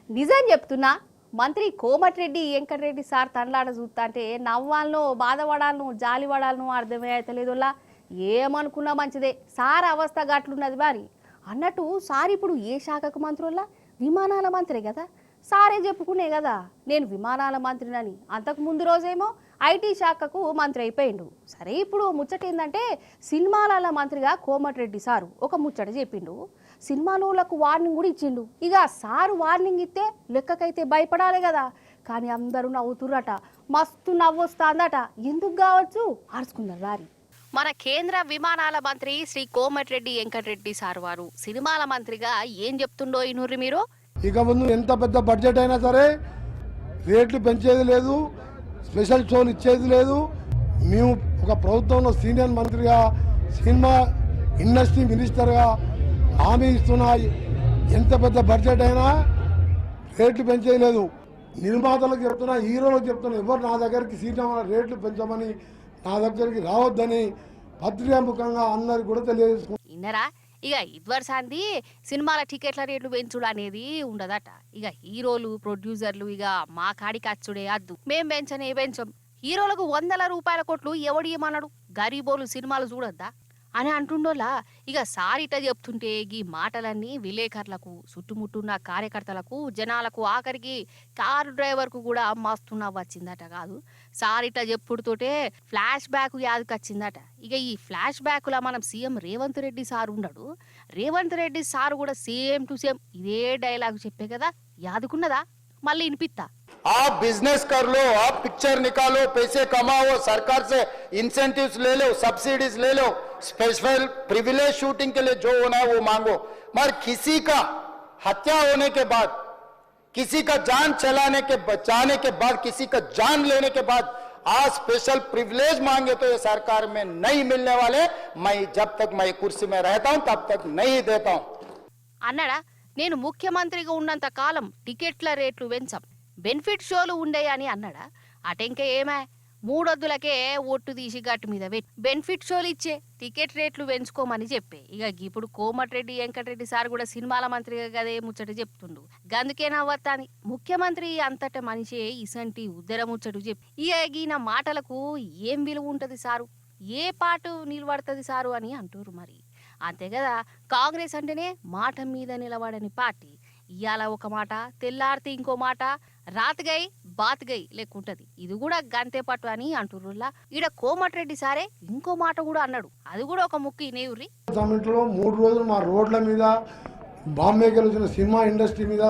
నిజం చెప్తున్నా మంత్రి కోమటిరెడ్డి వెంకటరెడ్డి సార్ తనలాడ చూస్తా అంటే నవ్వాలను బాధపడాలను జాలిపడాలను అర్థమే అవుతలేదులా ఏమనుకున్నా మంచిదే సార్ అవస్థ గట్లున్నది మరి అన్నట్టు సార్ ఇప్పుడు ఏ శాఖకు మంత్రుల్లా విమానాల మంత్రి కదా సారే చెప్పుకునే కదా నేను విమానాల మంత్రినని అంతకు ముందు రోజేమో ఐటీ శాఖకు మంత్రి అయిపోయిండు సరే ఇప్పుడు ముచ్చట ఏంటంటే సినిమాల మంత్రిగా కోమటిరెడ్డి సారు ఒక ముచ్చట చెప్పిండు సినిమాలకు వార్నింగ్ కూడా ఇచ్చిండు ఇక సారు వార్నింగ్ ఇస్తే లెక్కకైతే భయపడాలి కదా కానీ అందరూ నవ్వుతుర్రట మస్తు నవ్వొస్తాందట ఎందుకు కావచ్చు ఆర్చుకుందాం రారి మన కేంద్ర విమానాల మంత్రి శ్రీ కోమటిరెడ్డి వెంకటరెడ్డి సార్ వారు సినిమాల మంత్రిగా ఏం చెప్తుండో ఇనుర్రి మీరు ఇక ముందు ఎంత పెద్ద బడ్జెట్ అయినా సరే రేట్లు పెంచేది లేదు స్పెషల్ షోలు ఇచ్చేది లేదు మేము ఒక ప్రభుత్వంలో సీనియర్ మంత్రిగా సినిమా ఇండస్ట్రీ మినిస్టర్గా హామీ ఇస్తున్నా ఎంత పెద్ద బడ్జెట్ అయినా రేట్లు పెంచేది లేదు నిర్మాతలకు చెప్తున్నా హీరోలకు చెప్తున్నా ఎవరు నా దగ్గరికి సినిమా రేట్లు పెంచమని నా దగ్గరికి రావద్దని పత్రికాముఖంగా అందరికి కూడా తెలియజేసుకుంటున్నారా ఇక ఇదివరసాంది సినిమాల టికెట్ల రేట్లు పెంచుడు అనేది ఉండదట ఇక హీరోలు ప్రొడ్యూసర్లు ఇక మా కాడికి అచ్చుడే అద్దు మేం పెంచం హీరోలకు ₹100 కోట్లు ఎవడు ఏమన్నాడు గరీబోలు సినిమాలు చూడొద్దా అని అంటుండోలా ఇక సారిట చెప్తుంటే ఈ మాటలన్నీ విలేకరులకు చుట్టుముట్టున్న కార్యకర్తలకు జనాలకు ఆఖరికి కారు డ్రైవర్కు కూడా మస్తు నవ్వొచ్చిందట కాదు సారిట చెప్పుడుతోటే ఫ్లాష్ బ్యాక్ యాదకొచ్చిందట ఇక ఈ ఫ్లాష్ బ్యాక్లా మనం సీఎం రేవంత్ రెడ్డి సార్ ఉన్నాడు రేవంత్ రెడ్డి సార్ కూడా సేమ్ టు సేమ్ ఇదే డైలాగ్ చెప్పే కదా యాదుకున్నదా మళ్ళీ వినిపిస్తా आप बिजनेस कर लो, आप पिक्चर निकालो, पैसे कमाओ, सरकार से इंसेंटिव्स ले लो, सब्सिडीज ले लो, स्पेशल प्रिविलेज शूटिंग के लिए जो होना है वो मांगो। मगर किसी का हत्या होने के बाद, किसी का जान चलाने के बचाने के बाद, किसी का जान लेने के बाद आज स्पेशल प्रिविलेज मांगे तो ये सरकार में नहीं मिलने वाले। मैं जब तक मैं कुर्सी में रहता हूं तब तक नहीं देता हूं। అన్నడా నేను ముఖ్యమంత్రిగా ఉన్నంత కాలం టికెట్ల రేట్లు పెంచాం బెనిఫిట్ షోలు ఉండేయని అన్నాడా అటెంకే ఏమే మూడొద్దులకే ఒట్టు తీసి గట్టు మీద బెనిఫిట్ షోలు ఇచ్చే టికెట్ రేట్లు పెంచుకోమని చెప్పే ఇక ఇప్పుడు కోమటిరెడ్డి వెంకటరెడ్డి సార్ కూడా సినిమాల మంత్రిగా కదే ముచ్చట చెప్తుండు గందుకే నవ్వత్తాని ముఖ్యమంత్రి అంతట మనిషే ఇసంటి ఉద్దర ముచ్చటు చెప్పి ఇక ఈయన మాటలకు ఏం విలువ ఉంటది సారు ఏ పాటు నిలబడుతుంది సారు అని అంటారు మరి అంతే కదా కాంగ్రెస్ అంటేనే మాట మీద నిలబడని పార్టీ ఇవాళ ఒక మాట తెల్లారితే ఇంకో మాట రాతగై బాతగై లెక్కుంటది ఇది కూడా గంతే పట్టు అని అంటుర్రులా ఈడ కోమటిరెడ్డి సారే ఇంకో మాట కూడా అన్నాడు అది కూడా ఒక ముక్కు నేవుర్రి సమిట్లో 3 రోజులు మా రోడ్ల మీద బాంబేకి వచ్చిన సినిమా ఇండస్ట్రీ మీద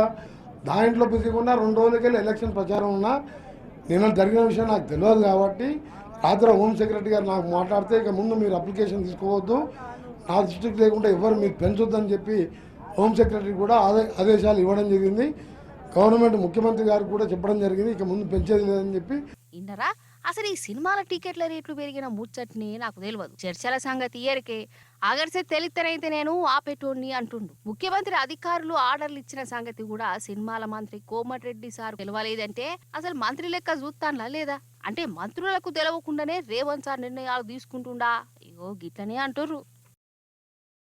దాంట్లో పిసికుండా 2 రోజులకెళ్ళి ఎలక్షన్ ప్రచారం ఉన్నా నిన్న జరిగిన విషయం నాకు తెలియదు కాబట్టి రాత్రి హోమ్ సెక్రటరీ గారు నాకు మాట్లాడితే ఇక ముందు మీరు అప్లికేషన్ తీసుకోవద్దు నా దృష్టికి లేకుండా ఎవరు మీరు పెంచొద్దని చెప్పి హోమ్ సెక్రటరీ కూడా ఆదేశాలు ఇవ్వడం జరిగింది గవర్నమెంట్ ముఖ్యమంత్రి గారికి కూడా చెప్పడం జరిగింది ఇక ముందు పెంచేది లేదని చెప్పి ఇన్నరా అసలు ఈ సినిమాల టికెట్ల రేట్లు పెరిగిన ముచ్చట్ని నాకు తెలియదు చర్చల సంగతి ఇయరికే ఆగర్సే తెలితనైతే నేను ఆపేటోని అంటుండు ముఖ్యమంత్రి అధికారులు ఆర్డర్లు ఇచ్చిన సంగతి కూడా సినిమాల మంత్రి కోమటిరెడ్డి సార్ తెలవలేదంటే అసలు మంత్రి లెక్క చూస్తాన్లా లేదా అంటే మంత్రులకు తెలవకుండానే రేవంత్ సార్ నిర్ణయాలు తీసుకుంటుండా ఇగో గిట్లనే అంటుర్రు